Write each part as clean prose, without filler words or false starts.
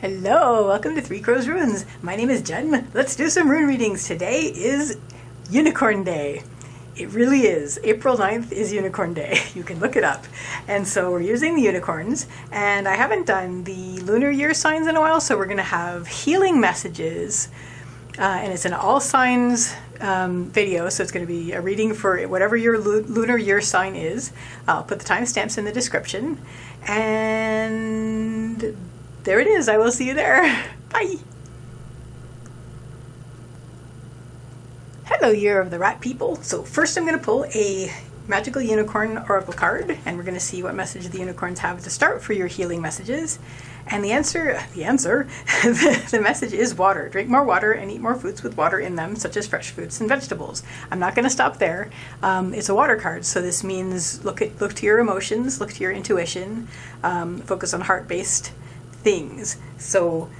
Hello, welcome to Three Crows Runes. My name is Jen. Let's do some rune readings. Today is Unicorn Day. It really is. April 9th is Unicorn Day. You can look it up. And so we're using the unicorns, and I haven't done the Lunar Year Signs in a while, so we're going to have healing messages, and it's an all signs video, so it's going to be a reading for whatever your Lunar Year Sign is. I'll put the timestamps in the description, and there it is. I will see you there. Bye. Hello, Year of the Rat people. So first I'm going to pull a magical unicorn oracle card, and we're going to see what message the unicorns have to start for your healing messages. And the message is water. Drink more water and eat more foods with water in them, such as fresh fruits and vegetables. I'm not going to stop there. It's a water card, so this means look to your emotions, look to your intuition, focus on heart-based things. So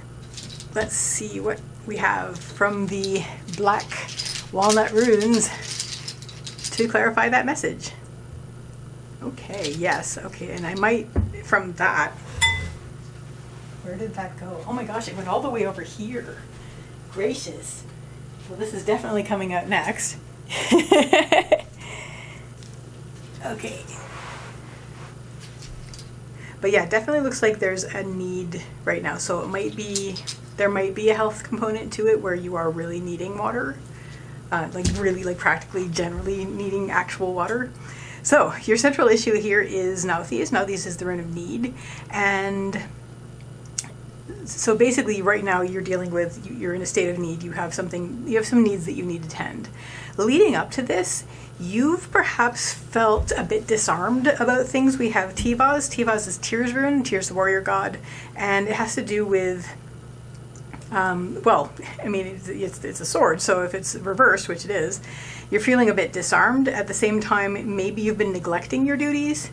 let's see what we have from the black walnut runes to clarify that message. Okay, yes, okay, and I might, from that, where did that go? Oh my gosh, it went all the way over here. Gracious. Well, this is definitely coming out next. Okay. But yeah, it definitely looks like there's a need right now. So there might be a health component to it where you are really needing water. Like practically generally needing actual water. So your central issue here is Nauthiz. Nauthiz is the rune of need. And so basically right now you're in a state of need. You have some needs that you need to tend. Leading up to this, you've perhaps felt a bit disarmed about things. We have Tivaz. Tivaz is Tyr's rune, Tyr's the warrior god, and it has to do with, it's a sword, so if it's reversed, which it is, you're feeling a bit disarmed. At the same time, maybe you've been neglecting your duties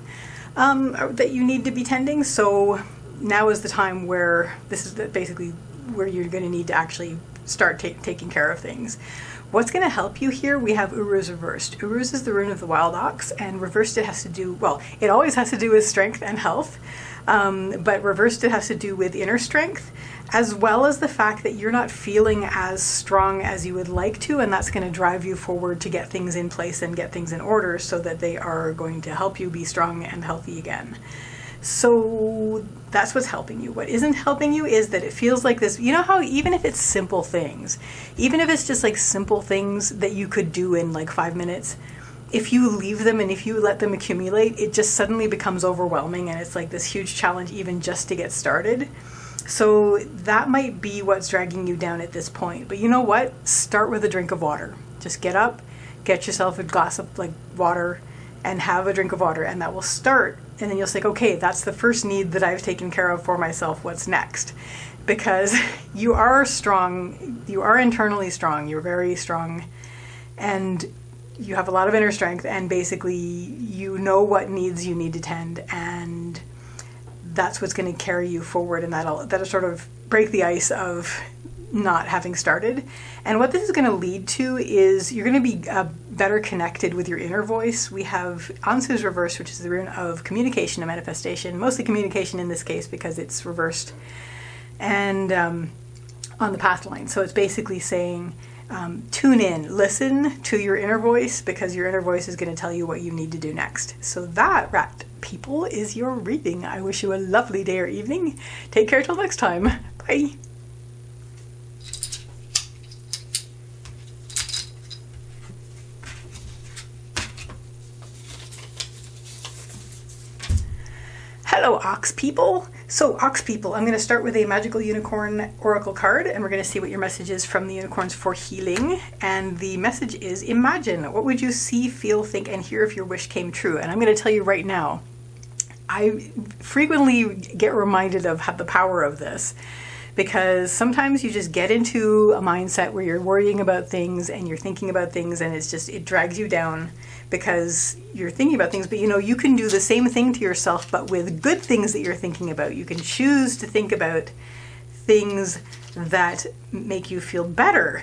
that you need to be tending, so now is the time where this is basically where you're going to need to actually start taking care of things. What's going to help you here? We have Uruz reversed. Uruz is the rune of the wild ox, and reversed it has to do, it always has to do with strength and health, but reversed it has to do with inner strength, as well as the fact that you're not feeling as strong as you would like to, and that's going to drive you forward to get things in place and get things in order so that they are going to help you be strong and healthy again. So that's what's helping you. What isn't helping you is that it feels like this, you know how even if it's simple things, even if it's just like simple things that you could do in like 5 minutes, if you leave them and if you let them accumulate, it just suddenly becomes overwhelming and it's like this huge challenge even just to get started. So that might be what's dragging you down at this point. But you know what? Start with a drink of water. Just get up, get yourself a glass of water, and have a drink of water, and that will start. And then you'll say, okay, that's the first need that I've taken care of for myself. What's next? Because you are strong, you are internally strong, you're very strong, and you have a lot of inner strength, and basically you know what needs you need to tend, and that's what's going to carry you forward, and that'll sort of break the ice of not having started. And what this is going to lead to is you're going to be better connected with your inner voice. We have Ansu's reverse, which is the rune of communication and manifestation, mostly communication in this case because it's reversed, and on the path line. So it's basically saying tune in, listen to your inner voice, because your inner voice is going to tell you what you need to do next. So that, rat people, is your reading. I wish you a lovely day or evening. Take care till next time. Bye. Hello, ox people. So, ox people, I'm going to start with a magical unicorn oracle card, and we're going to see what your message is from the unicorns for healing. And the message is, imagine, what would you see, feel, think, and hear if your wish came true? And I'm going to tell you right now, I frequently get reminded of the power of this, because sometimes you just get into a mindset where you're worrying about things and you're thinking about things, and it drags you down because you're thinking about things. But you can do the same thing to yourself, but with good things that you're thinking about. You can choose to think about things that make you feel better.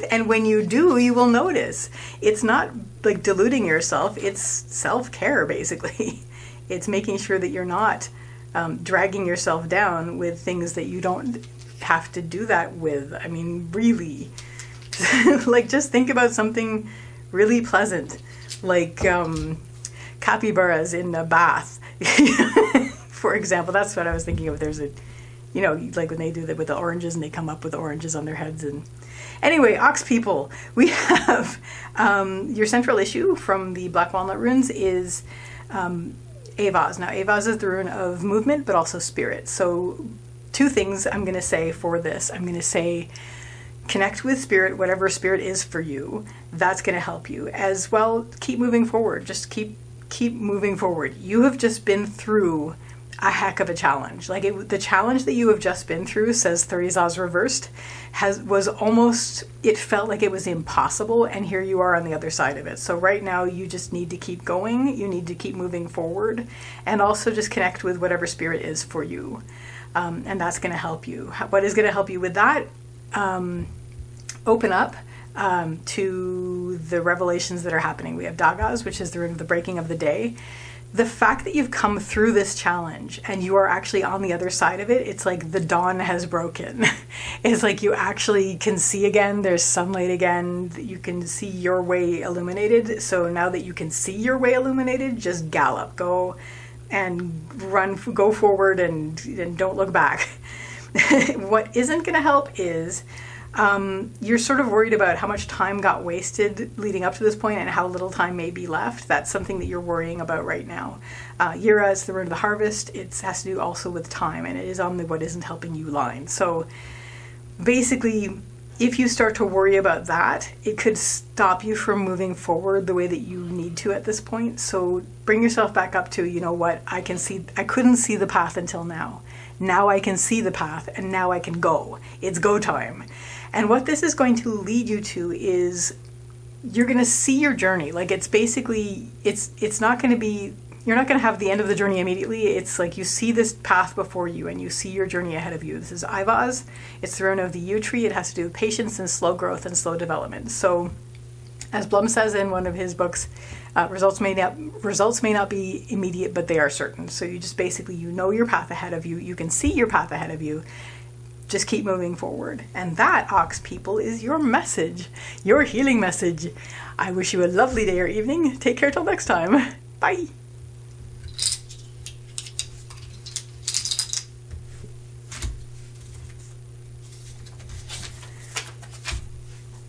And when you do, you will notice. It's not like deluding yourself, it's self-care basically. It's making sure that you're not dragging yourself down with things that you don't have to do that with. I mean, really, like, just think about something really pleasant, like capybaras in a bath, for example. That's what I was thinking of. There's a, like when they do that with the oranges and they come up with oranges on their heads. And anyway, ox people, we have your central issue from the Black Walnut runes is Avaz. Now, Avaz is the rune of movement, but also spirit. So 2 things I'm going to say for this. I'm going to say connect with spirit, whatever spirit is for you. That's going to help you. As well, keep moving forward. Just keep moving forward. You have just been through a heck of a challenge. Like the challenge that you have just been through, says Thurizaz reversed, was almost, it felt like it was impossible, and here you are on the other side of it. So right now you just need to keep going. You need to keep moving forward, and also just connect with whatever spirit is for you. And that's going to help you. What is going to help you with that? Open up to the revelations that are happening. We have Dagaz, which is the rune of the breaking of the day. The fact that you've come through this challenge and you are actually on the other side of it, it's like the dawn has broken. It's like you actually can see again, there's sunlight again, you can see your way illuminated. So now that you can see your way illuminated, just gallop, go and run, go forward and don't look back. What isn't going to help is you're sort of worried about how much time got wasted leading up to this point and how little time may be left. That's something that you're worrying about right now. Yira is the rune of the harvest. It has to do also with time, and it is on the what isn't helping you line. So basically, if you start to worry about that, it could stop you from moving forward the way that you need to at this point. So bring yourself back up to, you know what, I couldn't see the path until now. Now I can see the path, and now I can go. It's go time. And what this is going to lead you to is you're going to see your journey. Like it's basically, it's not going to be, you're not going to have the end of the journey immediately. It's like you see this path before you and you see your journey ahead of you. This is Ivaz. It's the rune of the yew tree. It has to do with patience and slow growth and slow development. So as Blum says in one of his books, results may not be immediate, but they are certain. So you just basically, you know your path ahead of you. You can see your path ahead of you. Just keep moving forward. And that, Ox people, is your message, your healing message. I wish you a lovely day or evening. Take care till next time. Bye.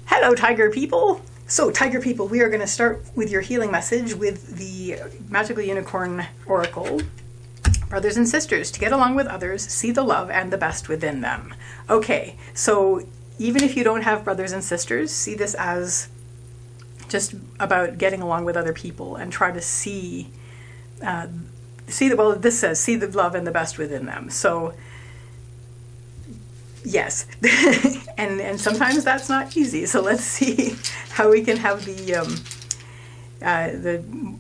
Hello, Tiger people. So, Tiger people, we are going to start with your healing message with the Magical Unicorn Oracle. Brothers and sisters, to get along with others, see the love and the best within them. Okay, so even if you don't have brothers and sisters, see this as just about getting along with other people and try to see this says, see the love and the best within them. So, yes, and sometimes that's not easy. So let's see how we can have the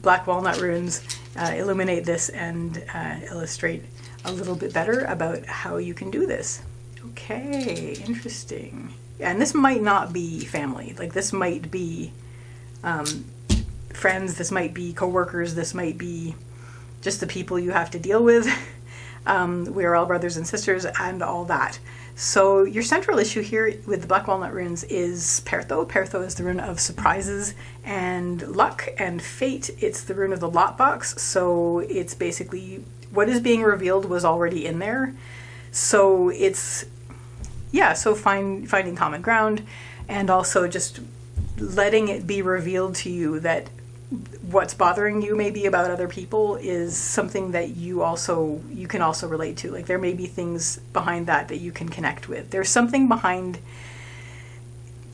Black Walnut runes illuminate this and illustrate a little bit better about how you can do this. Okay, interesting. And this might not be family. Like this might be friends. This might be coworkers. This might be just the people you have to deal with. We are all brothers and sisters and all that. So your central issue here with the Black Walnut runes is Pertho. Pertho is the rune of surprises and luck and fate. It's the rune of the lot box. So it's basically what is being revealed was already in there. So it's, yeah, so finding common ground and also just letting it be revealed to you that what's bothering you maybe about other people is something that you can also relate to. Like there may be things behind that you can connect with. There's something behind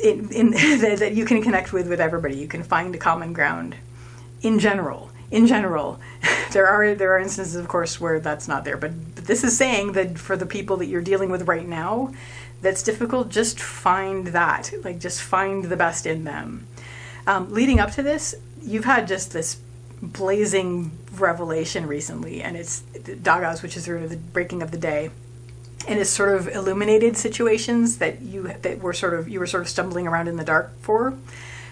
in that you can connect with everybody. You can find a common ground in general. There are instances, of course, where that's not there, but this is saying that for the people that you're dealing with right now, that's difficult, just find that. Like just find the best in them. Leading up to this, you've had just this blazing revelation recently, and it's Dagaz, which is the breaking of the day, and it's sort of illuminated situations that you were sort of stumbling around in the dark for.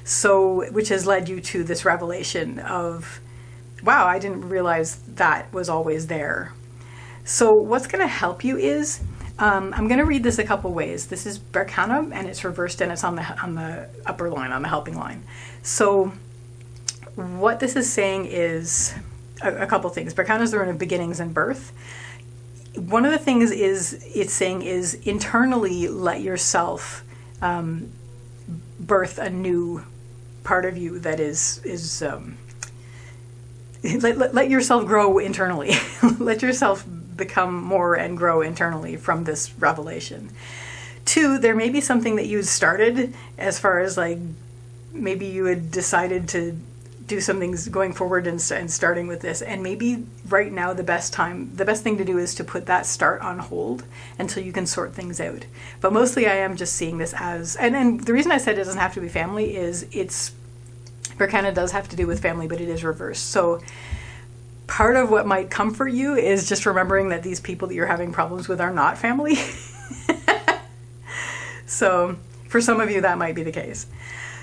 So, which has led you to this revelation of, wow, I didn't realize that was always there. So what's going to help you is, I'm going to read this a couple ways. This is Berkana, and it's reversed, and it's on the upper line, on the helping line. So what this is saying is a couple things. Berkana is the rune of beginnings and birth. One of the things it's saying is internally let yourself birth a new part of you that is let yourself grow internally. Let yourself become more and grow internally from this revelation. 2, there may be something that you started, as far as like maybe you had decided to do some things going forward and starting with this, and maybe right now the best thing to do is to put that start on hold until you can sort things out. But mostly I am just seeing this as, and the reason I said it doesn't have to be family is Berkana does have to do with family, but it is reversed. So part of what might comfort you is just remembering that these people that you're having problems with are not family. So for some of you that might be the case.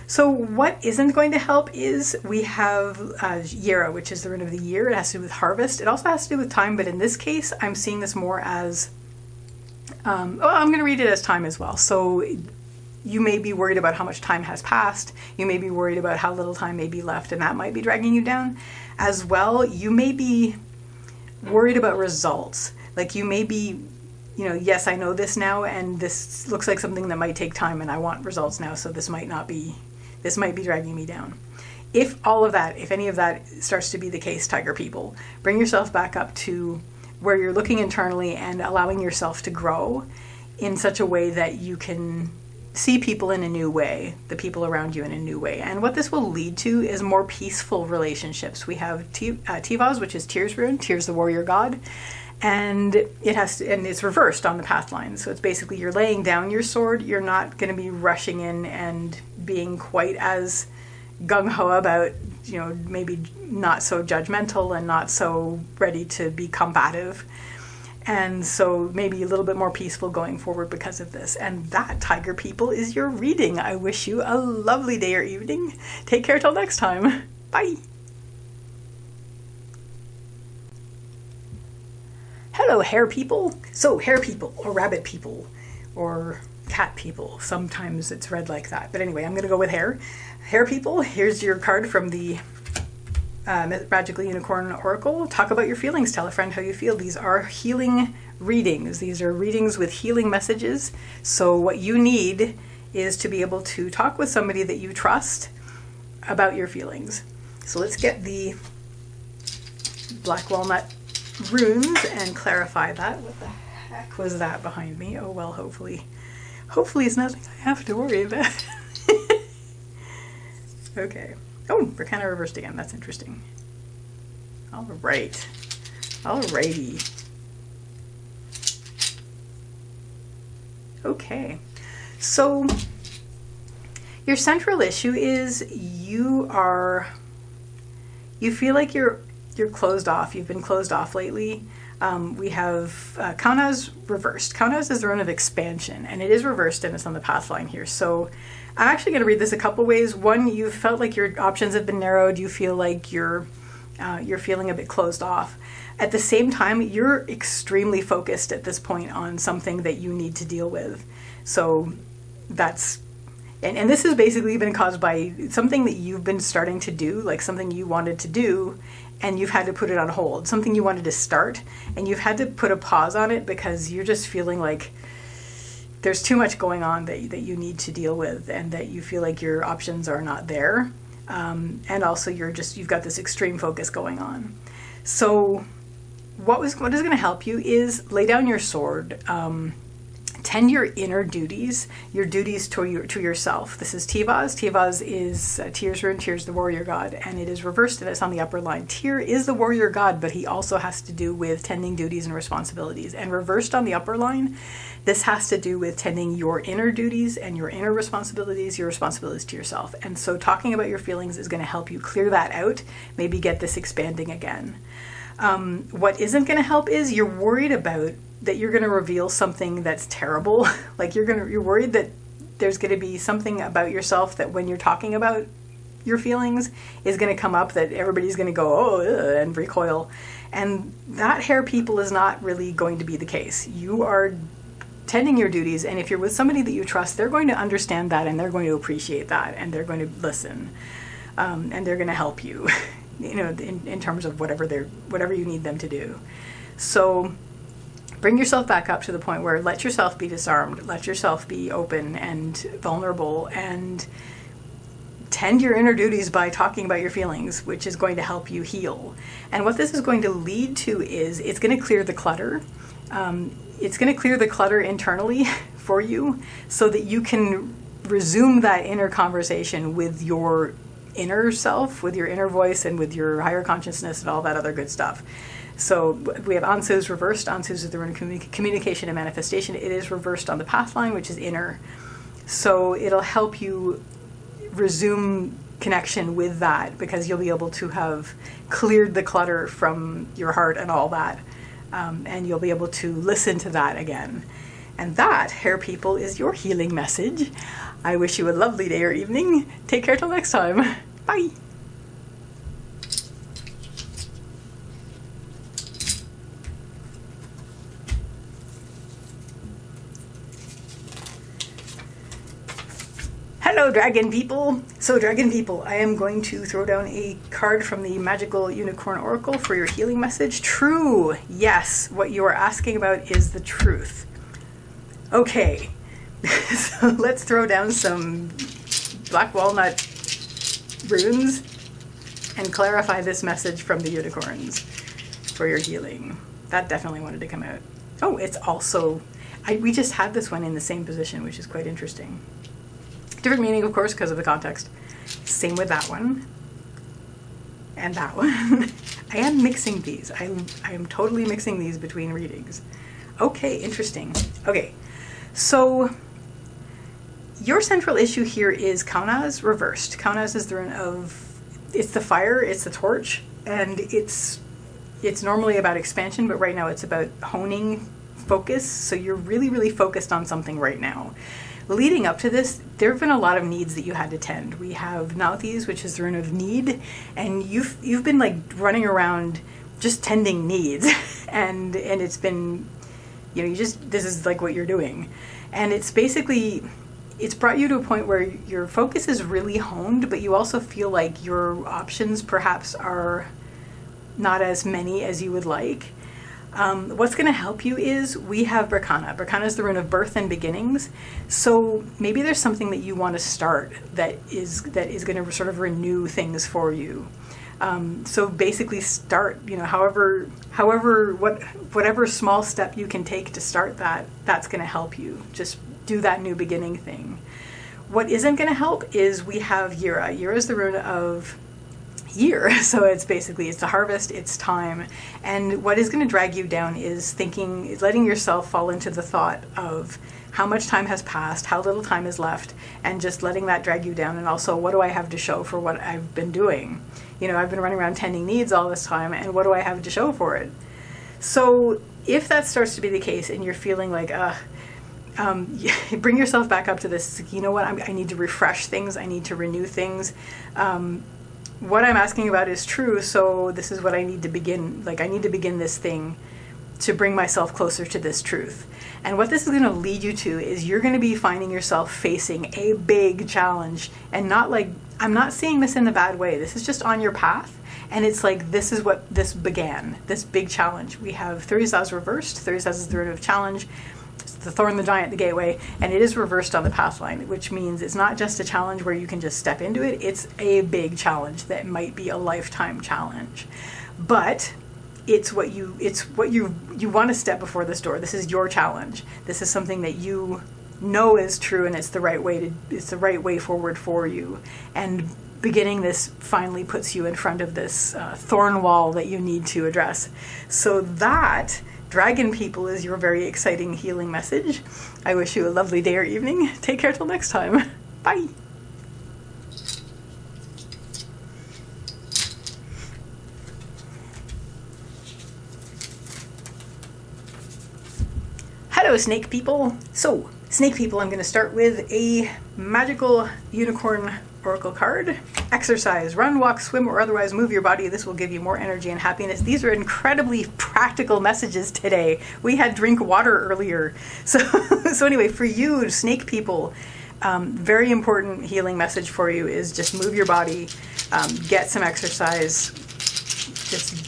So what isn't going to help is we have Yera, which is the rune of the year. It has to do with harvest. It also has to do with time, but in this case, I'm seeing this more as, I'm going to read it as time as well. So you may be worried about how much time has passed. You may be worried about how little time may be left, and that might be dragging you down. As well, you may be worried about results. Like you may be, yes, I know this now, and this looks like something that might take time, and I want results now, so this might be dragging me down. If any of that starts to be the case, Tiger people, bring yourself back up to where you're looking internally and allowing yourself to grow in such a way that you can see people in a new way, the people around you in a new way. And what this will lead to is more peaceful relationships. We have Tivaz, which is Tyr's rune. Tyr's the warrior god. And it's reversed on the path line. So it's basically you're laying down your sword. You're not going to be rushing in and being quite as gung-ho about, maybe not so judgmental and not so ready to be combative. And so maybe a little bit more peaceful going forward because of this. And that, Tiger people, is your reading. I wish you a lovely day or evening. Take care till next time. Bye. Hello, hare people. So, hare people, or rabbit people, or cat people. Sometimes it's read like that. But anyway, I'm going to go with hare. Hare people, here's your card from the Magically Unicorn Oracle. Talk about your feelings. Tell a friend how you feel. These are healing readings. These are readings with healing messages. So what you need is to be able to talk with somebody that you trust about your feelings. So let's get the black walnut runes and clarify that. What the heck was that behind me? Oh well, hopefully it's nothing I have to worry about. Okay. Oh, we're kind of reversed again. That's interesting. All right. Alrighty. Okay. So your central issue is you feel like you're closed off. You've been closed off lately. We have Kaunaz reversed. Kaunaz is the rune of expansion, and it is reversed, and it's on the path line here. So I'm actually going to read this a couple ways. One, you felt like your options have been narrowed. You feel like you're feeling a bit closed off. At the same time, you're extremely focused at this point on something that you need to deal with. So that's, and this has basically been caused by something that you've been starting to do, like something you wanted to do, and you've had to put it on hold. Something you wanted to start, and you've had to put a pause on it because you're just feeling like there's too much going on that you need to deal with, and that you feel like your options are not there. And also you've got this extreme focus going on. So what is going to help you is lay down your sword, tend your inner duties, your duties to yourself. This is Tivaz. Tivaz is Tyr's rune. Tyr's the warrior god, and it is reversed, and it's on the upper line. Tyr is the warrior god, but he also has to do with tending duties and responsibilities. And reversed on the upper line, this has to do with tending your inner duties and your inner responsibilities, your responsibilities to yourself. And so talking about your feelings is going to help you clear that out, maybe get this expanding again. What isn't going to help is you're worried about that you're going to reveal something that's terrible. Like you're worried that there's going to be something about yourself that when you're talking about your feelings is going to come up, that everybody's going to go, oh, ugh, and recoil. And that, hair people, is not really going to be the case. You are tending your duties, and if you're with somebody that you trust, they're going to understand that, and they're going to appreciate that, and they're going to listen, and they're going to help you, in terms of whatever you need them to do. So bring yourself back up to the point where let yourself be disarmed, let yourself be open and vulnerable, and tend your inner duties by talking about your feelings, which is going to help you heal. And what this is going to lead to is it's going to clear the clutter. It's going to clear the clutter internally for you so that you can resume that inner conversation with your inner self, with your inner voice, and with your higher consciousness and all that other good stuff. So we have Ansu's reversed. Ansu's is the rune of communication and manifestation. It is reversed on the path line, which is inner. So it'll help you resume connection with that, because you'll be able to have cleared the clutter from your heart and all that. And you'll be able to listen to that again. And that, hair people, is your healing message. I wish you a lovely day or evening. Take care till next time. Bye. Hello, dragon people. So, dragon people, I am going to throw down a card from the Magical Unicorn Oracle for your healing message. True. Yes, what you are asking about is the truth. Okay, so let's throw down some black walnut runes and clarify this message from the unicorns for your healing. That definitely wanted to come out. Oh, it's also, we just had this one in the same position, which is quite interesting. Different meaning, of course, because of the context. Same with that one. And that one. I am mixing these. I am totally mixing these between readings. Okay, interesting. Okay, so your central issue here is Kaunas reversed. Kaunas is the rune of, it's the fire, it's the torch, and it's normally about expansion, but right now it's about honing focus. So you're really, really focused on something right now. Leading up to this, there have been a lot of needs that you had to tend. We have Nauthis, which is the rune of need, and you've been like running around just tending needs, and it's been, this is like what you're doing, and it's basically, it's brought you to a point where your focus is really honed, but you also feel like your options perhaps are not as many as you would like. What's going to help you is we have Berkana. Berkana is the rune of birth and beginnings. So maybe there's something that you want to start that is going to sort of renew things for you. So basically start, whatever small step you can take to start that's going to help you. Just do that new beginning thing. What isn't going to help is we have Yira. Yira is the rune of year. So it's the harvest, it's time. And what is going to drag you down is letting yourself fall into the thought of how much time has passed, how little time is left, and just letting that drag you down. And also, what do I have to show for what I've been doing? I've been running around tending needs all this time, and what do I have to show for it? So if that starts to be the case and you're feeling like, bring yourself back up to this. You know what? I need to refresh things. I need to renew things. What I'm asking about is true, so this is what I need to begin. I need to begin this thing to bring myself closer to this truth. And what this is going to lead you to is you're going to be finding yourself facing a big challenge. And I'm not seeing this in a bad way. This is just on your path. And it's like, this is what this began, this big challenge. We have Thurisaz reversed. Thurisaz is the rune of challenge. The thorn, the giant, the gateway, and it is reversed on the path line, which means it's not just a challenge where you can just step into it. It's a big challenge that might be a lifetime challenge, but it's what you want to step before this door. This is your challenge. This is something that you know is true, and it's the right way forward for you. And beginning this finally puts you in front of this thorn wall that you need to address. So that, dragon people, is your very exciting healing message. I wish you a lovely day or evening. Take care till next time. Bye. Hello, snake people. So, snake people, I'm going to start with a Magical Unicorn Oracle card. Exercise, run, walk, swim, or otherwise move your body. This will give you more energy and happiness. These are incredibly practical messages today. We had drink water earlier. So, so anyway, for you, snake people, very important healing message for you is just move your body, get some exercise, just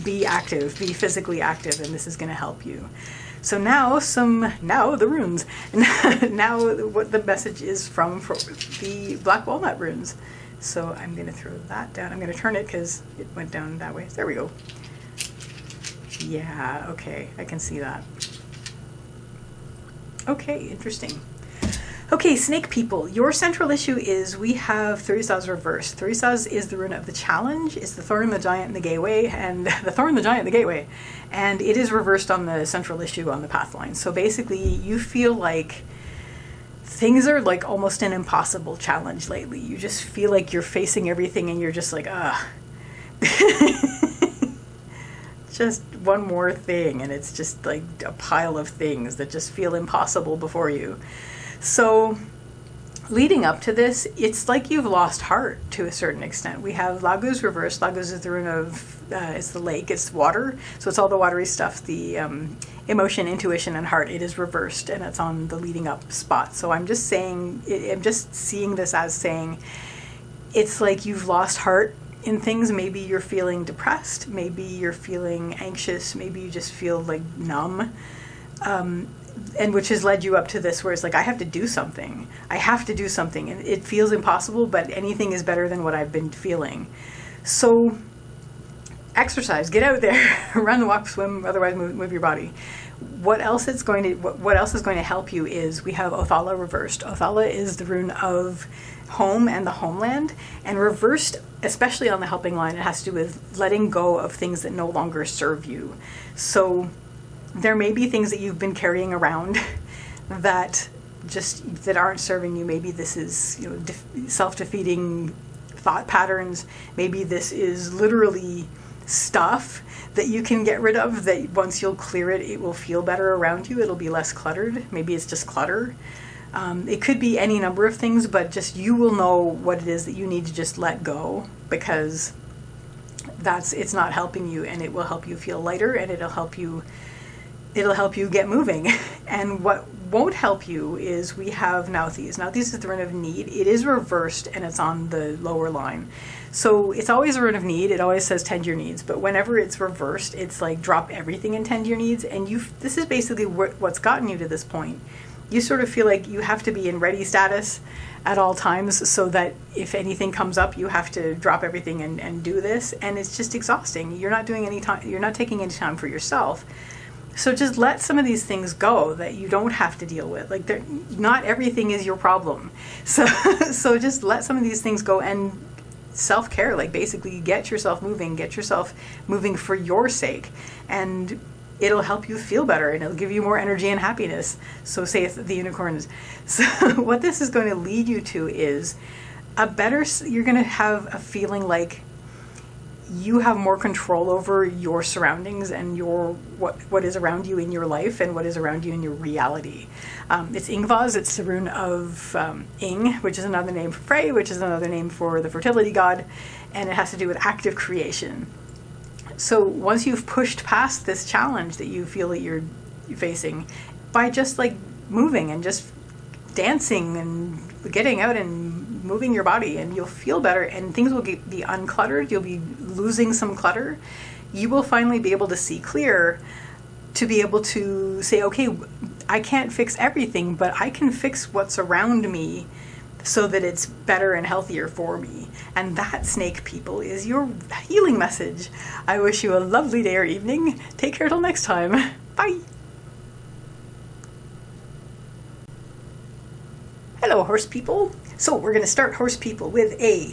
be active, be physically active, and this is going to help you. So now the runes. Now what the message is from for the black walnut runes. So I'm going to throw that down. I'm going to turn it because it went down that way. There we go. Yeah, okay, I can see that. Okay, interesting. Okay, snake people, your central issue is we have Thurisaz reversed. Thurisaz is the rune of the challenge, it's the thorn, the giant, and the gateway, and the thorn, the giant, and the gateway. And it is reversed on the central issue on the path line. So basically, you feel like things are like almost an impossible challenge lately. You just feel like you're facing everything and you're just like, just one more thing. And it's just like a pile of things that just feel impossible before you. So leading up to this, it's like you've lost heart to a certain extent. We have Laguz reversed. Laguz is the rune of, it's the lake, it's water. So it's all the watery stuff, the emotion, intuition, and heart. It is reversed and it's on the leading up spot. So I'm just saying, I'm just seeing this as saying, it's like you've lost heart in things. Maybe you're feeling depressed. Maybe you're feeling anxious. Maybe you just feel like numb. And which has led you up to this where it's like, I have to do something. I have to do something. And it feels impossible, but anything is better than what I've been feeling. So exercise, get out there, run, walk, swim, otherwise move your body. What else is going to help you is we have Othala reversed. Othala is the rune of home and the homeland, and reversed, especially on the helping line, it has to do with letting go of things that no longer serve you. So there may be things that you've been carrying around that aren't serving you. Maybe this is, self-defeating thought patterns. Maybe this is literally stuff that you can get rid of, that once you'll clear it, it will feel better around you. It'll be less cluttered. Maybe it's just clutter. It could be any number of things, but just you will know what it is that you need to just let go, because it's not helping you, and it will help you feel lighter, and it'll help you get moving. And what won't help you is we have Nauthiz. Nauthiz is the rune of need. It is reversed and it's on the lower line. So it's always a rune of need. It always says tend your needs. But whenever it's reversed, it's like drop everything and tend your needs. And this is basically what's gotten you to this point. You sort of feel like you have to be in ready status at all times, so that if anything comes up, you have to drop everything and do this. And it's just exhausting. You're not doing any time. You're not taking any time for yourself. So just let some of these things go that you don't have to deal with. Like, not everything is your problem. So just let some of these things go, and self-care, like basically get yourself moving for your sake. And it'll help you feel better, and it'll give you more energy and happiness. So saith the unicorns. So what this is going to lead you to is you're going to have a feeling like you have more control over your surroundings and what is around you in your life and what is around you in your reality. It's Ingvaz. It's the rune of Ing, which is another name for Frey, which is another name for the fertility god, and it has to do with active creation. So once you've pushed past this challenge that you feel that you're facing, by just like moving and just dancing and getting out and moving your body, and you'll feel better, and things will be uncluttered. You'll be losing some clutter. You will finally be able to see clear, to be able to say, okay, I can't fix everything, but I can fix what's around me so that it's better and healthier for me. And that, snake people, is your healing message. I wish you a lovely day or evening. Take care till next time. Bye. Hello, horse people. So we're going to start horse people with a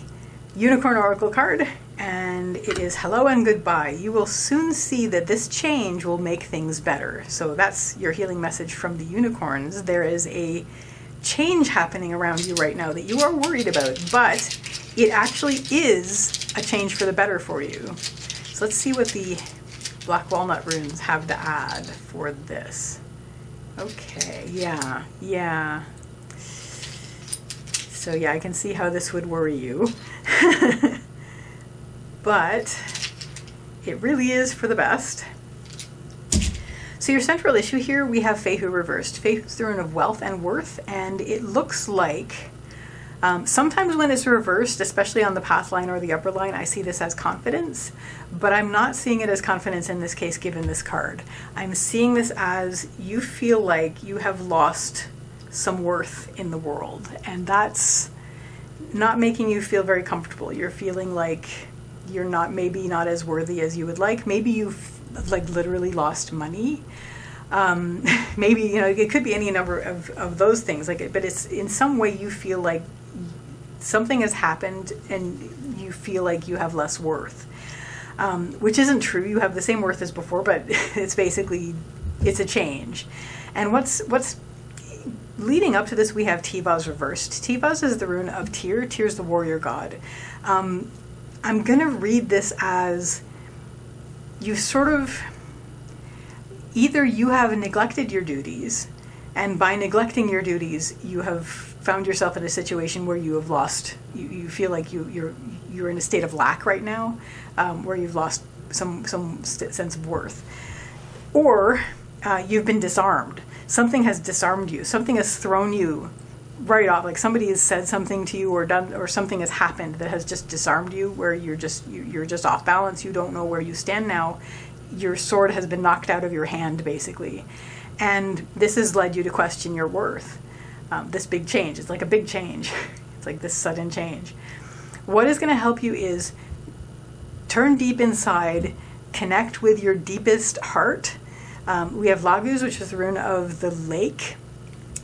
unicorn oracle card, and it is hello and goodbye. You will soon see that this change will make things better. So that's your healing message from the unicorns. There is a change happening around you right now that you are worried about, but it actually is a change for the better for you. So let's see what the black walnut runes have to add for this. Okay, yeah. So yeah, I can see how this would worry you. But it really is for the best. So your central issue here, we have Fehu reversed. Fehu is the rune of wealth and worth, and it looks like sometimes when it's reversed, especially on the path line or the upper line, I see this as confidence, but I'm not seeing it as confidence in this case given this card. I'm seeing this as you feel like you have lost some worth in the world, and that's not making you feel very comfortable. You're feeling like you're not, maybe not as worthy as you would like. Maybe you've like literally lost money. Maybe, you know, it could be any number of those things, like, but it's in some way you feel like something has happened and you feel like you have less worth, which isn't true. You have the same worth as before, but it's basically, it's a change. And what's leading up to this, we have Tivaz reversed. Tivaz is the rune of Tyr. Tyr's the warrior god. I'm going to read this as you sort of, either you have neglected your duties, and by neglecting your duties, you have found yourself in a situation where you have lost, you feel like you're in a state of lack right now, where you've lost some sense of worth. Or you've been disarmed. Something has disarmed you. Something has thrown you right off. Like somebody has said something to you or done, or something has happened that has just disarmed you, where you're just off balance. You don't know where you stand now. Your sword has been knocked out of your hand, basically. And this has led you to question your worth. This big change. It's like a big change. It's like this sudden change. What is going to help you is turn deep inside, connect with your deepest heart. We have Laguz, which is the rune of the lake,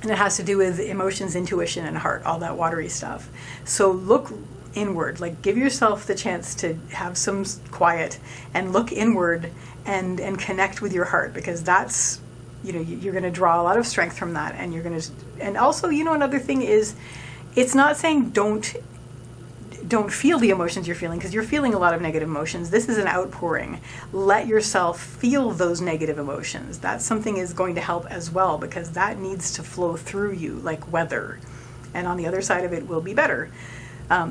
and it has to do with emotions, intuition, and heart, all that watery stuff. So look inward, like give yourself the chance to have some quiet and look inward and connect with your heart, because that's, you know, you're going to draw a lot of strength from that. And you're going to, and also, you know, another thing is, it's not saying don't feel the emotions you're feeling, because you're feeling a lot of negative emotions. This is an outpouring. Let yourself feel those negative emotions. That's something is going to help as well, because that needs to flow through you like weather, and on the other side of it will be better.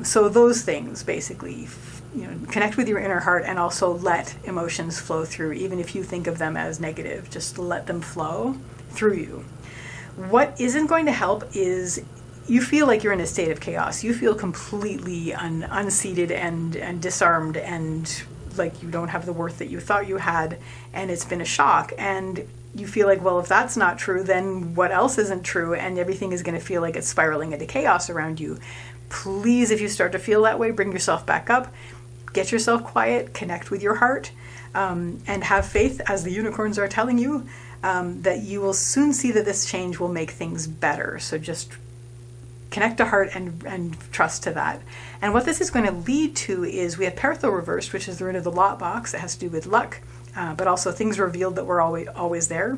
So those things, basically, you know, connect with your inner heart, and also let emotions flow through, even if you think of them as negative. Just let them flow through you. What isn't going to help is you feel like you're in a state of chaos. You feel completely unseated and disarmed, and like you don't have the worth that you thought you had, and it's been a shock. And you feel like, well, if that's not true, then what else isn't true? And everything is going to feel like it's spiraling into chaos around you. Please, if you start to feel that way, bring yourself back up, get yourself quiet, connect with your heart, and have faith, as the unicorns are telling you, that you will soon see that this change will make things better. So just connect to heart and trust to that. And what this is going to lead to is, we have Pertho reversed, which is the rune of the lot box. It has to do with luck, but also things revealed that were always there.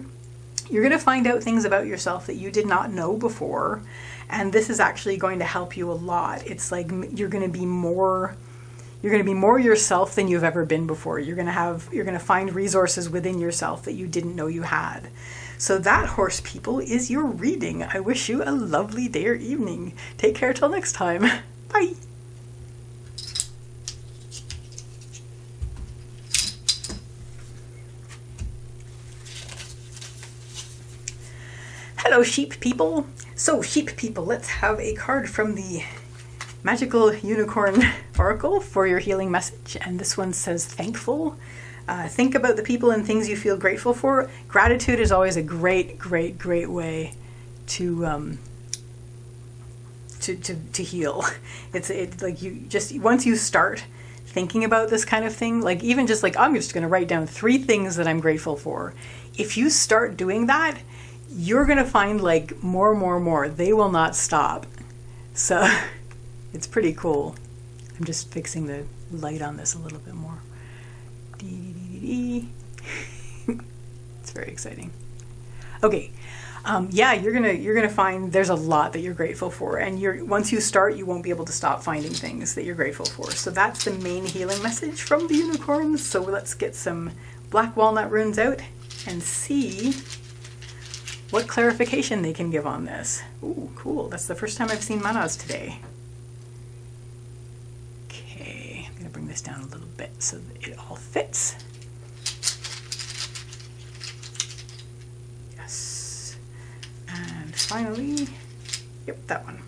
You're going to find out things about yourself that you did not know before, and this is actually going to help you a lot. It's like you're going to be more yourself than you've ever been before. You're going to find resources within yourself that you didn't know you had. So that, horse people, is your reading. I wish you a lovely day or evening. Take care till next time. Bye. Hello, sheep people. So, sheep people, let's have a card from the Magical Unicorn Oracle for your healing message. And this one says, thankful. Think about the people and things you feel grateful for. Gratitude is always a great way to heal. It's like you just, once you start thinking about this kind of thing, like even just like, I'm just going to write down 3 things that I'm grateful for. If you start doing that, you're going to find like more. They will not stop. So it's pretty cool. I'm just fixing the light on this a little bit more. It's very exciting. Okay. Yeah, you're gonna find there's a lot that you're grateful for, and once you start, you won't be able to stop finding things that you're grateful for. So that's the main healing message from the unicorns. So let's get some black walnut runes out and see what clarification they can give on this. Ooh, cool. That's the first time I've seen manas today. Okay, I'm going to bring this down a little bit so that it all fits. Yes. And finally, yep, that one.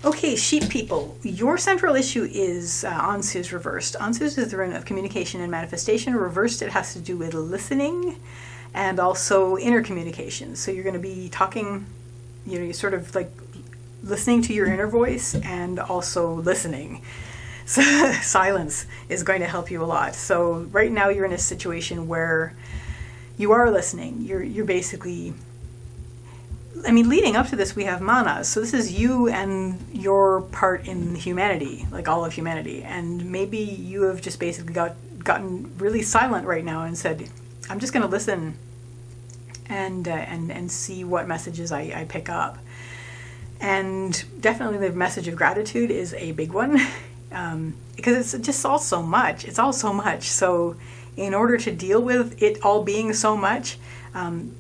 Okay, sheep people, your central issue is Ansu's reversed. Ansu's is the rune of communication and manifestation. Reversed, it has to do with listening and also inner communication. So you're going to be talking, you're sort of like listening to your inner voice and also listening. So silence is going to help you a lot. So right now you're in a situation where you are listening. You're basically... leading up to this, we have manas. So this is you and your part in humanity, like all of humanity. And maybe you have just basically gotten really silent right now and said, I'm just going to listen and see what messages I pick up. And definitely the message of gratitude is a big one, because it's just all so much. It's all so much. So in order to deal with it all being so much,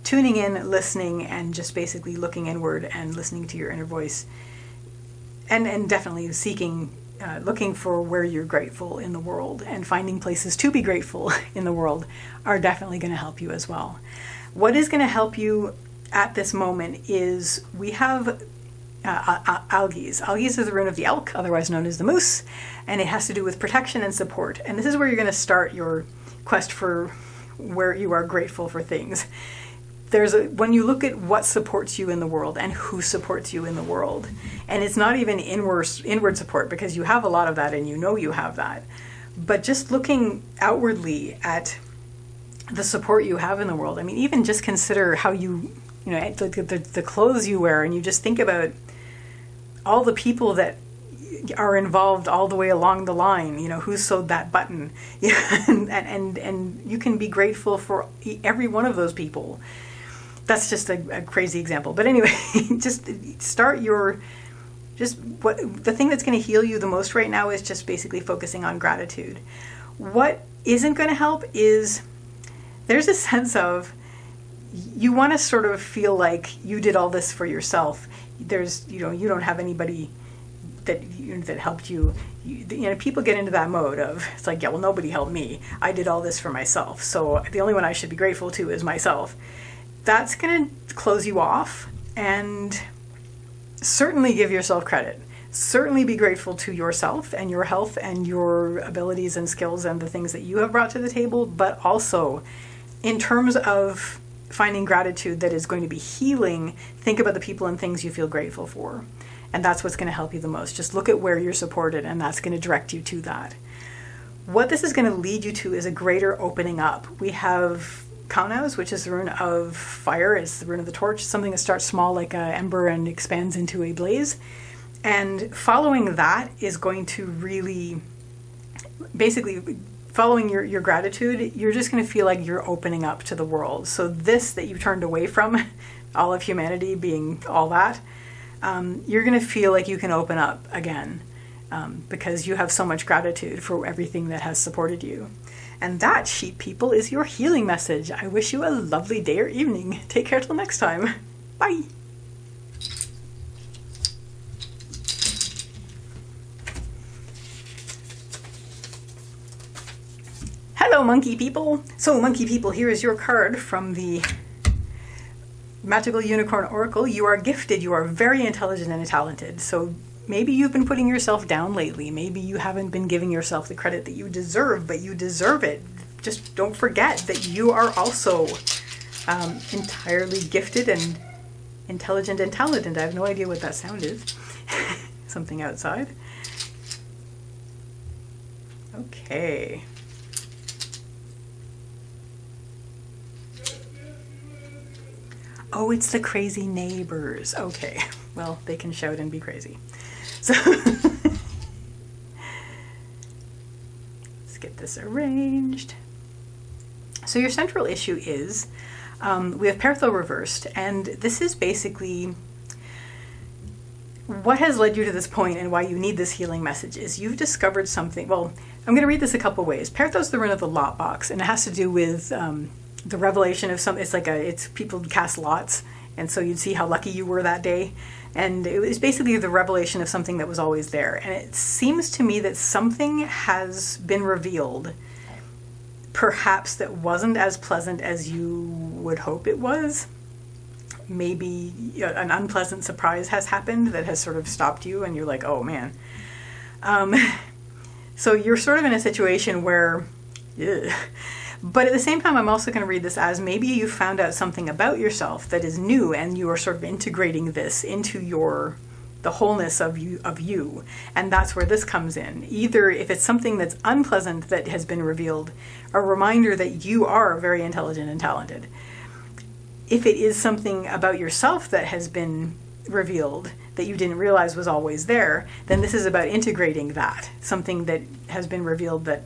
tuning in, listening, and just basically looking inward and listening to your inner voice, and definitely seeking, looking for where you're grateful in the world and finding places to be grateful in the world are definitely going to help you as well. What is going to help you at this moment is we have algae. Algae is the rune of the elk, otherwise known as the moose, and it has to do with protection and support. And this is where you're going to start your quest for where you are grateful for things. When you look at what supports you in the world and who supports you in the world, and it's not even inward support, because you have a lot of that and you know you have that, but just looking outwardly at the support you have in the world. Even just consider how the clothes you wear, and you just think about all the people that are involved all the way along the line, who sewed that button, and you can be grateful for every one of those people. That's just a crazy example, but anyway, just start the thing that's going to heal you the most right now is just basically focusing on gratitude. What isn't going to help is there's a sense of you want to sort of feel like you did all this for yourself. You don't have anybody that helped you. People get into that mode of, it's like, yeah, well, nobody helped me. I did all this for myself. So the only one I should be grateful to is myself. That's going to close you off, and certainly give yourself credit. Certainly be grateful to yourself and your health and your abilities and skills and the things that you have brought to the table, but also in terms of finding gratitude that is going to be healing, think about the people and things you feel grateful for. And that's what's going to help you the most. Just look at where you're supported, and that's going to direct you to that. What this is going to lead you to is a greater opening up. We have Kaunaus, which is the rune of fire. It's the rune of the torch, something that starts small like an ember and expands into a blaze. And following that is going to really, basically, following your gratitude, you're just going to feel like you're opening up to the world. So this that you turned away from, all of humanity being all that, you're going to feel like you can open up again, because you have so much gratitude for everything that has supported you. And that, sheep people, is your healing message. I wish you a lovely day or evening. Take care till next time. Bye. Hello, monkey people. So, monkey people, here is your card from the Magical Unicorn Oracle. You are gifted. You are very intelligent and talented. So maybe you've been putting yourself down lately. Maybe you haven't been giving yourself the credit that you deserve, but you deserve it. Just don't forget that you are also entirely gifted and intelligent and talented. I have no idea what that sound is. Something outside. Okay. Oh, it's the crazy neighbors. Okay, well, they can shout and be crazy. So, let's get this arranged. So your central issue is, we have Pertho reversed, and this is basically what has led you to this point and why you need this healing message is you've discovered something. Well, I'm going to read this a couple ways. Pertho's the rune of the lot box, and it has to do with the revelation of some. It's like it's people cast lots, And so you'd see how lucky you were that day. And it was basically the revelation of something that was always there. And it seems to me that something has been revealed, perhaps that wasn't as pleasant as you would hope it was. Maybe an unpleasant surprise has happened that has sort of stopped you, and you're like, oh man. So you're sort of in a situation where, ugh. But at the same time, I'm also going to read this as maybe you found out something about yourself that is new, and you are sort of integrating this into the wholeness of you. And that's where this comes in. Either if it's something that's unpleasant that has been revealed, a reminder that you are very intelligent and talented. If it is something about yourself that has been revealed that you didn't realize was always there, then this is about integrating that. Something that has been revealed that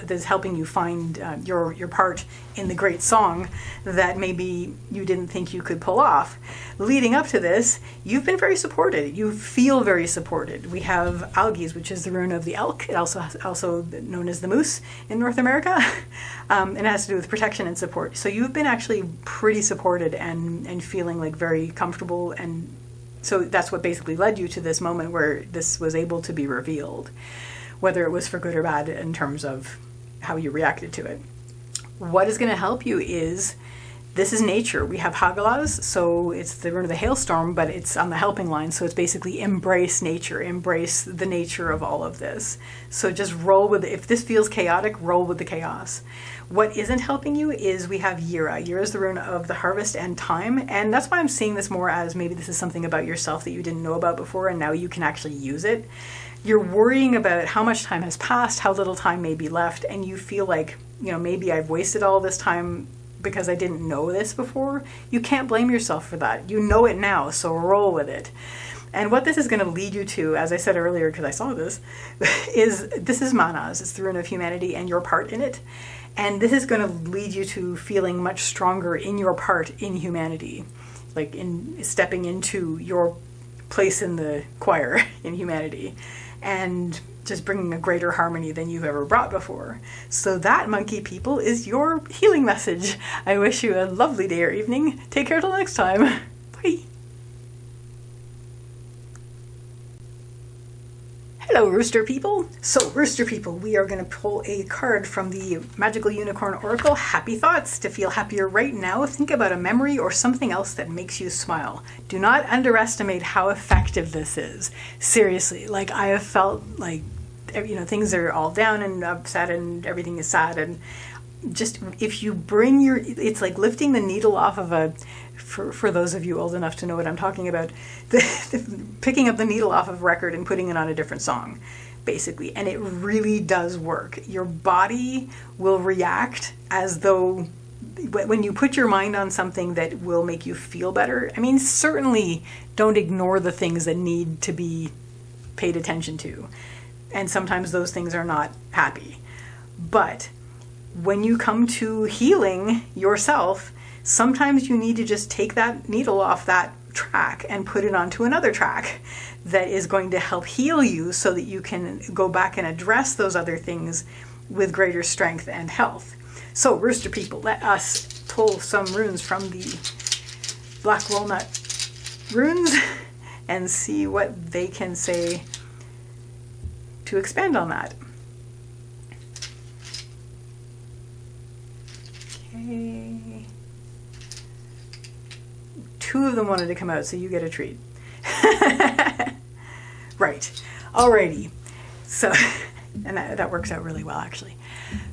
is helping you find your part in the great song that maybe you didn't think you could pull off. Leading up to this, you've been very supported. You feel very supported. We have algaes, which is the rune of the elk. It also known as the moose in North America. And it has to do with protection and support. So you've been actually pretty supported and feeling like very comfortable, and so that's what basically led you to this moment where this was able to be revealed, whether it was for good or bad in terms of how you reacted to it. What is going to help you is, this is nature. We have Hagalaz, so it's the rune of the hailstorm, but it's on the helping line. So it's basically embrace nature, embrace the nature of all of this. So just roll with it. If this feels chaotic, roll with the chaos. What isn't helping you is we have Yira. Yira is the rune of the harvest and time. And that's why I'm seeing this more as maybe this is something about yourself that you didn't know about before, and now you can actually use it. You're worrying about how much time has passed, how little time may be left, and you feel like, maybe I've wasted all this time because I didn't know this before. You can't blame yourself for that. You know it now, so roll with it. And what this is going to lead you to, as I said earlier, because I saw this, is Manas. It's the rune of humanity and your part in it. And this is going to lead you to feeling much stronger in your part in humanity, like in stepping into your place in the choir in humanity, and just bringing a greater harmony than you've ever brought before. So that, monkey people, is your healing message. I wish you a lovely day or evening. Take care till next time. Bye. Hello, Rooster people. So, Rooster people, we are going to pull a card from the Magical Unicorn Oracle, Happy Thoughts. To feel happier right now, think about a memory or something else that makes you smile. Do not underestimate how effective this is. Seriously, like I have felt like, things are all down and upset and everything is sad, and just if you bring it's like lifting the needle off of for those of you old enough to know what I'm talking about, picking up the needle off of a record and putting it on a different song, basically. And it really does work. Your body will react as though when you put your mind on something that will make you feel better. I mean, certainly don't ignore the things that need to be paid attention to. And sometimes those things are not happy. But when you come to healing yourself, sometimes you need to just take that needle off that track and put it onto another track that is going to help heal you so that you can go back and address those other things with greater strength and health. So, Rooster people, let us pull some runes from the Black Walnut runes and see what they can say to expand on that. Okay. 2 of them wanted to come out, so you get a treat. Right. Alrighty. So, and that works out really well, actually.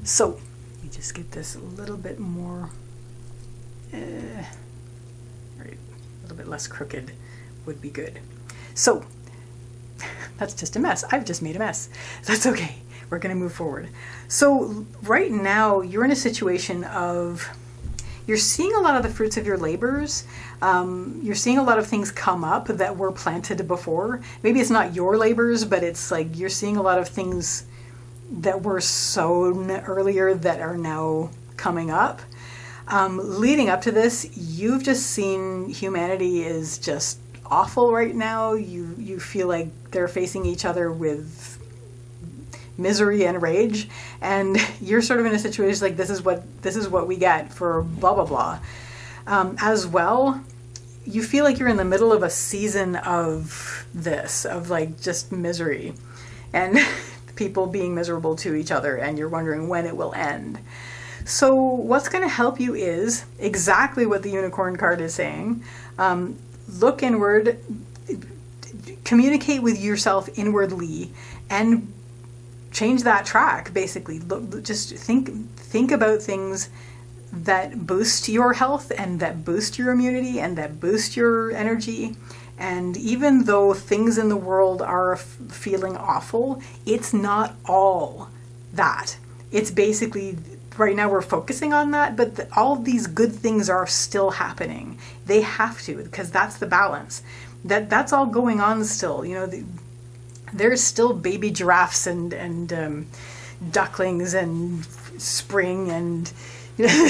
So, let me just get this a little bit more, right, a little bit less crooked would be good. So, that's just a mess. I've just made a mess. That's okay. We're going to move forward. So right now you're in a situation of, you're seeing a lot of the fruits of your labors. You're seeing a lot of things come up that were planted before. Maybe it's not your labors, but it's like you're seeing a lot of things that were sown earlier that are now coming up. Leading up to this, you've just seen humanity is just awful right now. You feel like they're facing each other with misery and rage, and you're sort of in a situation like this is what we get for blah blah blah. As well, you feel like you're in the middle of a season of this, of like just misery and people being miserable to each other, and you're wondering when it will end. So what's going to help you is exactly what the unicorn card is saying. Look inward, communicate with yourself inwardly, and change that track. Basically, just think about things that boost your health and that boost your immunity and that boost your energy. And even though things in the world are feeling awful, it's not all that. It's basically, right now we're focusing on that, but all these good things are still happening. They have to, because that's the balance. That's all going on still. You know, there's still baby giraffes and ducklings and spring, and you know,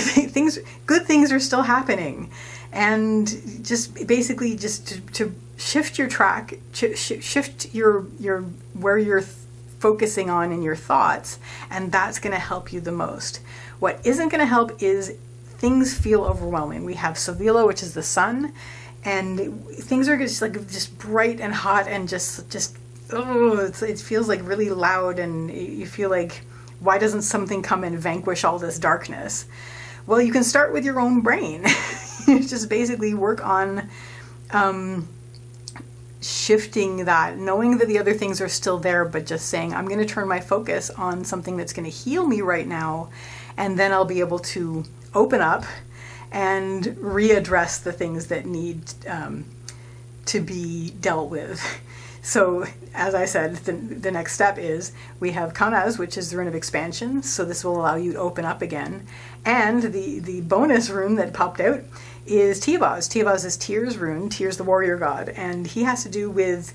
good things are still happening. And just basically just to shift your track, shift your where you're focusing on in your thoughts, and that's going to help you the most. What isn't going to help is things feel overwhelming. We have Sevilla, which is the sun, and things are just bright and hot and just it feels like really loud, and you feel like, why doesn't something come and vanquish all this darkness? Well, you can start with your own brain. You just basically work on shifting that, knowing that the other things are still there, but just saying, I'm going to turn my focus on something that's going to heal me right now, and then I'll be able to open up and readdress the things that need to be dealt with. So, as I said, the next step is we have Kanaz, which is the rune of expansion. So this will allow you to open up again. And the bonus rune that popped out is Tivaz. Tivaz is Tyr's rune, Tyr's the warrior god. And he has to do with,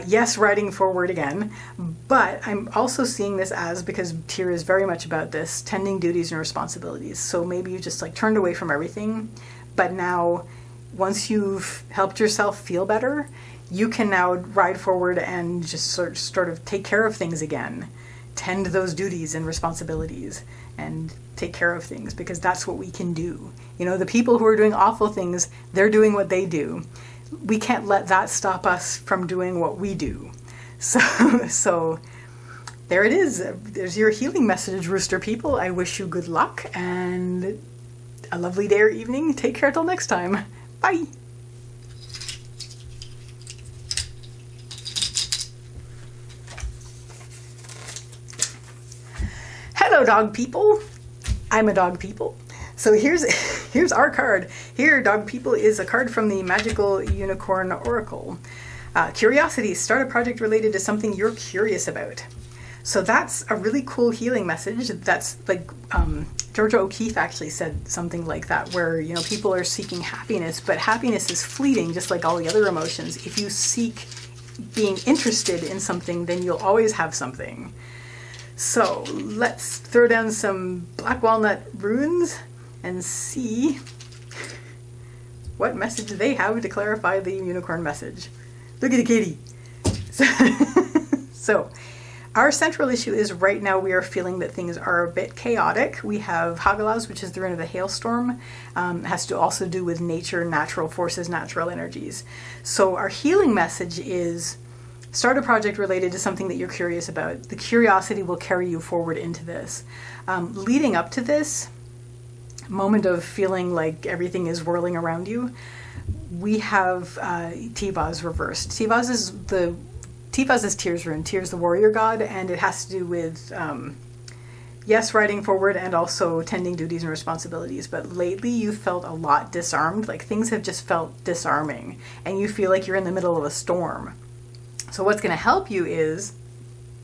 yes, riding forward again. But I'm also seeing this as, because Tyr is very much about this, tending duties and responsibilities. So maybe you just like turned away from everything. But now, once you've helped yourself feel better, you can now ride forward and just sort of take care of things again. Tend those duties and responsibilities and take care of things, because that's what we can do. You know, the people who are doing awful things, they're doing what they do. We can't let that stop us from doing what we do. So there it is. There's your healing message, Rooster people. I wish you good luck and a lovely day or evening. Take care till next time. Bye. Hello, dog people. I'm a dog people. So here's our card. Here, dog people, is a card from the Magical Unicorn Oracle. Curiosity. Start a project related to something you're curious about. So that's a really cool healing message. That's like Georgia O'Keeffe actually said something like that, where, you know, people are seeking happiness, but happiness is fleeting, just like all the other emotions. If you seek being interested in something, then you'll always have something. So let's throw down some black walnut runes and see what message they have to clarify the unicorn message. Look at the kitty. So our central issue is right now we are feeling that things are a bit chaotic. We have Hagalaz, which is the rune of the hailstorm. Has to also do with nature, natural forces, natural energies. So our healing message is, start a project related to something that you're curious about. The curiosity will carry you forward into this. Leading up to this moment of feeling like everything is whirling around you, we have Tivaz reversed. Tivaz is Tyr's rune. Tyr's the warrior god, and it has to do with, yes, riding forward and also tending duties and responsibilities. But lately you felt a lot disarmed, like things have just felt disarming, and you feel like you're in the middle of a storm. So what's going to help you is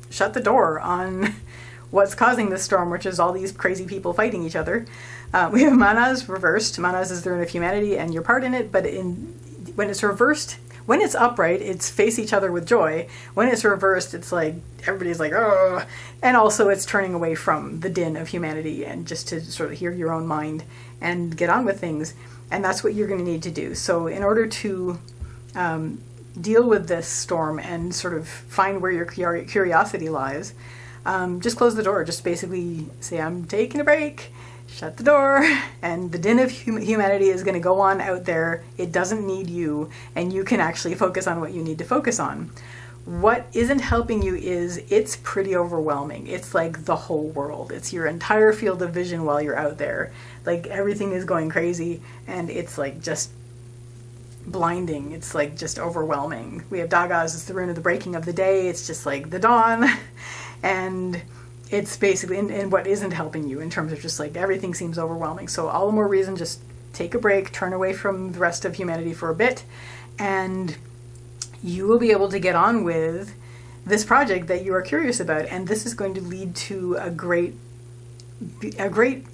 shut the door on what's causing this storm, which is all these crazy people fighting each other. We have Manaz reversed. Manaz is the rune of humanity and your part in it, but when it's reversed, when it's upright, it's face each other with joy. When it's reversed, it's like everybody's like, oh, and also it's turning away from the din of humanity and just to sort of hear your own mind and get on with things. And that's what you're going to need to do. So in order to deal with this storm and sort of find where your curiosity lies, just close the door. Just basically say, I'm taking a break. shut the door, and the din of humanity is going to go on out there. It doesn't need you, and you can actually focus on what you need to focus on. What isn't helping you is it's pretty overwhelming. It's like the whole world. It's your entire field of vision while you're out there. Like everything is going crazy, and it's like just blinding. It's like just overwhelming. We have Dagas, it's the rune of the breaking of the day. It's just like the dawn, and it's basically, and what isn't helping you in terms of just like everything seems overwhelming. So all the more reason, just take a break, turn away from the rest of humanity for a bit, and you will be able to get on with this project that you are curious about. And this is going to lead to a great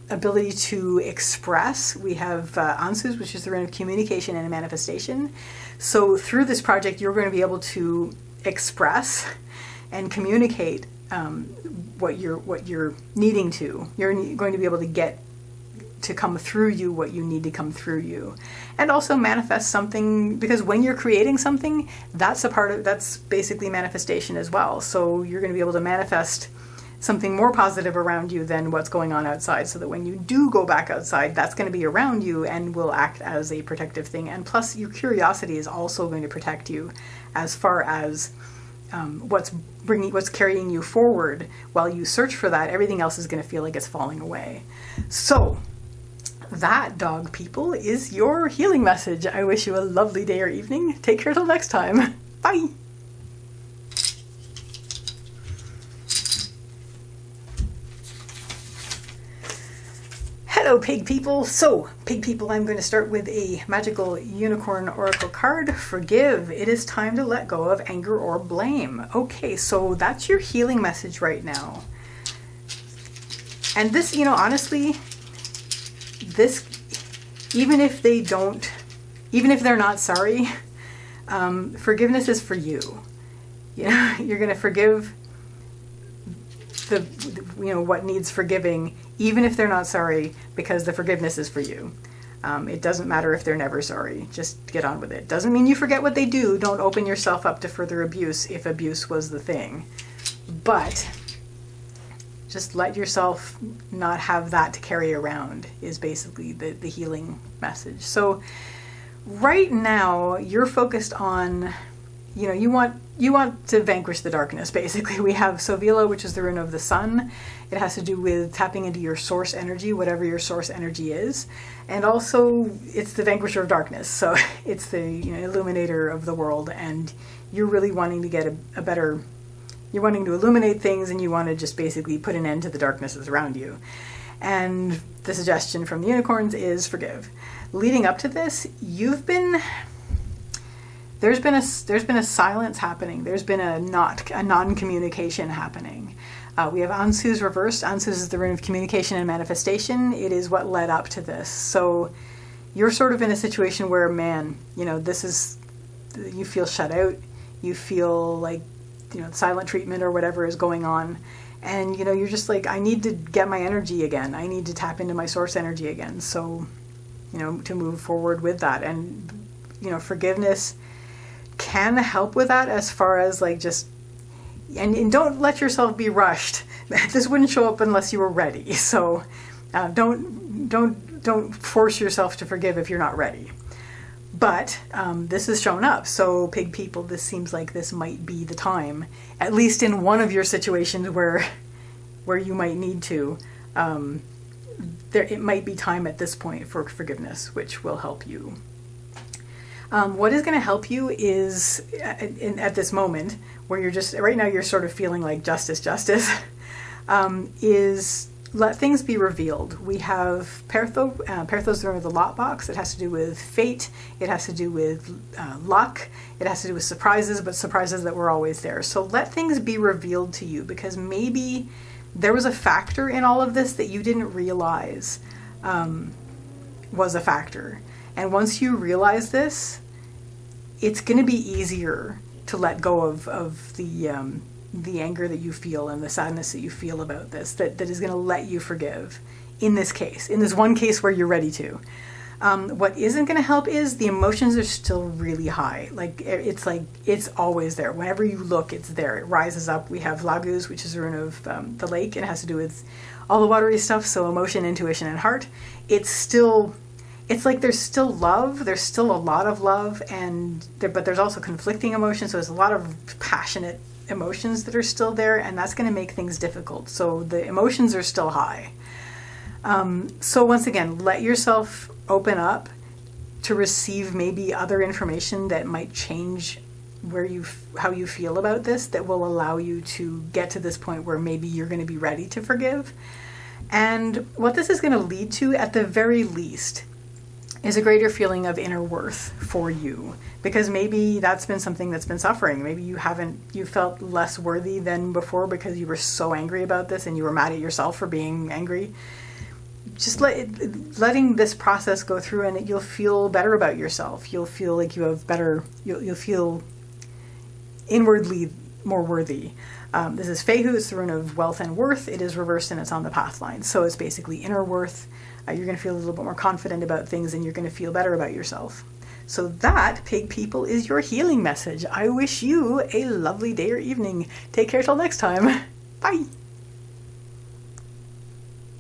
ability to express. We have Ansus, which is the rune of communication and manifestation. So through this project, you're going to be able to express and communicate what you're needing to. You're going to be able to get to come through you what you need to come through you, and also manifest something, because when you're creating something, that's basically manifestation as well. So you're going to be able to manifest something more positive around you than what's going on outside, so that when you do go back outside, that's going to be around you and will act as a protective thing. And plus, your curiosity is also going to protect you as far as what's carrying you forward. While you search for that, everything else is going to feel like it's falling away. So that, dog people, is your healing message. I wish you a lovely day or evening. Take care till next time. Bye. Hello, pig people. So, pig people, I'm going to start with a magical unicorn oracle card. Forgive. It is time to let go of anger or blame. Okay, so that's your healing message right now. And this, honestly, this, even if they're not sorry, forgiveness is for you. You're going to forgive what needs forgiving, even if they're not sorry, because the forgiveness is for you. It doesn't matter if they're never sorry. Just get on with it. Doesn't mean you forget what they do. Don't open yourself up to further abuse if abuse was the thing. But just let yourself not have that to carry around is basically the healing message. So right now you're focused on, you want to vanquish the darkness, basically. We have Sovila, which is the rune of the sun. It has to do with tapping into your source energy, whatever your source energy is. And also it's the vanquisher of darkness. So it's the illuminator of the world, and you're really wanting to get a better, you're wanting to illuminate things, and you want to just basically put an end to the darknesses around you. And the suggestion from the unicorns is forgive. Leading up to this, there's been a silence happening. There's been a non-communication happening. We have Ansus reversed. Ansus is the rune of communication and manifestation. It is what led up to this. So you're sort of in a situation where, you feel shut out. You feel like, silent treatment or whatever is going on. And, you're just like, I need to get my energy again. I need to tap into my source energy again. So, to move forward with that. And, forgiveness can help with that, as far as like just, and don't let yourself be rushed. This wouldn't show up unless you were ready. So don't force yourself to forgive if you're not ready. But this has shown up. So pig people, this seems like this might be the time, at least in one of your situations where you might need to. It might be time at this point for forgiveness, which will help you. What is going to help you is, at this moment, where you're just, right now you're sort of feeling like justice, is let things be revealed. We have Perthos, the rune of the lot box. It has to do with fate. It has to do with luck. It has to do with surprises, but surprises that were always there. So let things be revealed to you, because maybe there was a factor in all of this that you didn't realize was a factor. And once you realize this, it's going to be easier to let go of the anger that you feel and the sadness that you feel about this, that is going to let you forgive in this case, in this one case where you're ready to. What isn't going to help is the emotions are still really high. Like it's always there. Whenever you look, it's there. It rises up. We have Lagus, which is a rune of the lake, and it has to do with all the watery stuff. So emotion, intuition, and heart. It's like there's still love. There's still a lot of love, but there's also conflicting emotions. So there's a lot of passionate emotions that are still there, and that's going to make things difficult. So the emotions are still high. So once again, let yourself open up to receive maybe other information that might change how you feel about this, that will allow you to get to this point where maybe you're going to be ready to forgive. And what this is going to lead to, at the very least, is a greater feeling of inner worth for you, because maybe that's been something that's been suffering. Maybe you felt less worthy than before because you were so angry about this and you were mad at yourself for being angry. Just letting this process go through, and you'll feel better about yourself. You'll feel like you have better, you'll feel inwardly more worthy. This is Fehu, it's the rune of wealth and worth. It is reversed and it's on the path line. So it's basically inner worth. You're going to feel a little bit more confident about things, and you're going to feel better about yourself. So that, pig people, is your healing message. I wish you a lovely day or evening. Take care till next time. Bye.